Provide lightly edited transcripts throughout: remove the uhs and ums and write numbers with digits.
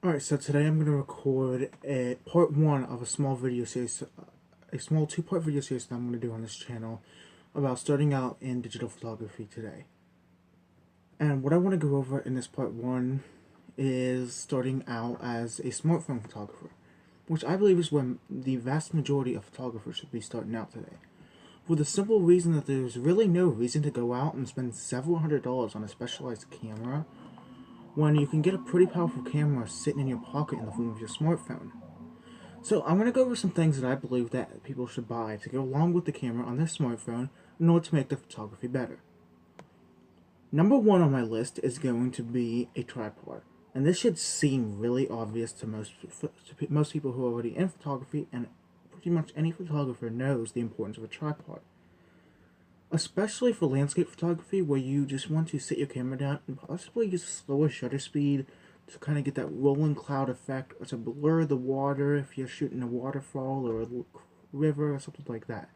Alright, so today I'm going to record a part one of a small video series, a small two-part video series that I'm going to do on this channel about starting out in digital photography today. And what I want to go over in this part one is starting out as a smartphone photographer, which I believe is where the vast majority of photographers should be starting out today. For the simple reason that there's really no reason to go out and spend several $100s on a specialized camera when you can get a pretty powerful camera sitting in your pocket in the form of your smartphone. So I'm going to go over some things that I believe that people should buy to go along with the camera on their smartphone in order to make their photography better. Number one on my list is going to be a tripod. And this should seem really obvious to most people who are already in photography, and pretty much any photographer knows the importance of a tripod. Especially for landscape photography, where you just want to sit your camera down and possibly use a slower shutter speed to kind of get that rolling cloud effect, or to blur the water if you're shooting a waterfall or a river or something like that.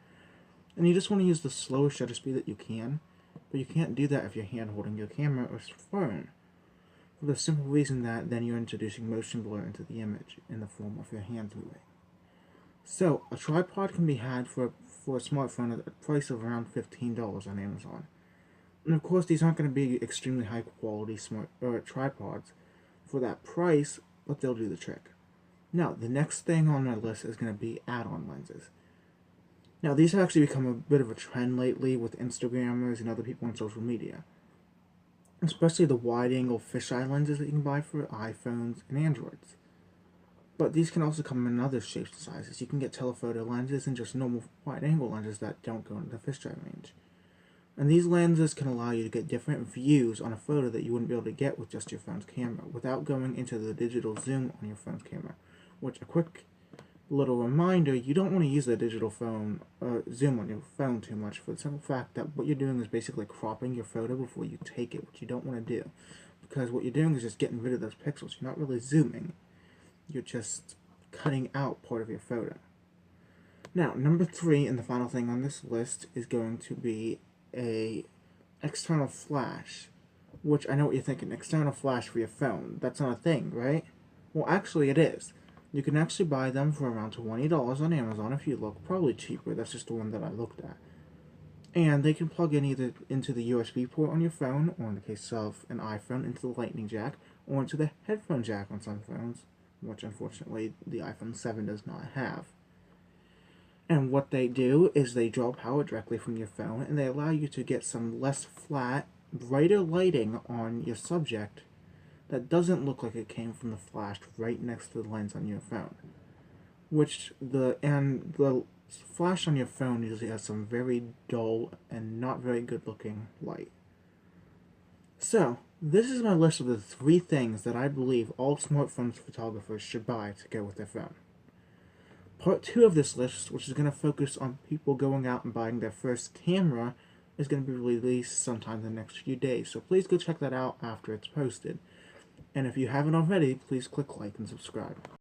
And you just want to use the slowest shutter speed that you can, but you can't do that if you're hand holding your camera or phone, for the simple reason that then you're introducing motion blur into the image in the form of your hands moving. So, a tripod can be had for a smartphone at a price of around $15 on Amazon. And of course, these aren't going to be extremely high quality tripods for that price, but they'll do the trick. Now, the next thing on my list is going to be add-on lenses. Now, these have actually become a bit of a trend lately with Instagrammers and other people on social media. Especially the wide-angle fisheye lenses that you can buy for iPhones and Androids. But these can also come in other shapes and sizes. You can get telephoto lenses and just normal wide-angle lenses that don't go into the fisheye range. And these lenses can allow you to get different views on a photo that you wouldn't be able to get with just your phone's camera without going into the digital zoom on your phone's camera. Which, a quick little reminder, you don't want to use the digital zoom on your phone too much, for the simple fact that what you're doing is basically cropping your photo before you take it, which you don't want to do. Because what you're doing is just getting rid of those pixels. You're not really zooming. You're just cutting out part of your photo. Now, number 3 and the final thing on this list is going to be a external flash, which I know what you're thinking, external flash for your phone. That's not a thing, right? Well, actually it is. You can actually buy them for around $20 on Amazon if you look, probably cheaper. That's just the one that I looked at. And they can plug in either into the USB port on your phone, or in the case of an iPhone, into the lightning jack, or into the headphone jack on some phones, which unfortunately the iPhone 7 does not have. And what they do is they draw power directly from your phone, and they allow you to get some less flat, brighter lighting on your subject that doesn't look like it came from the flash right next to the lens on your phone. The flash on your phone usually has some very dull and not very good looking light. So, this is my list of the 3 things that I believe all smartphone photographers should buy to go with their phone. Part 2 of this list, which is going to focus on people going out and buying their first camera, is going to be released sometime in the next few days, so please go check that out after it's posted. And if you haven't already, please click like and subscribe.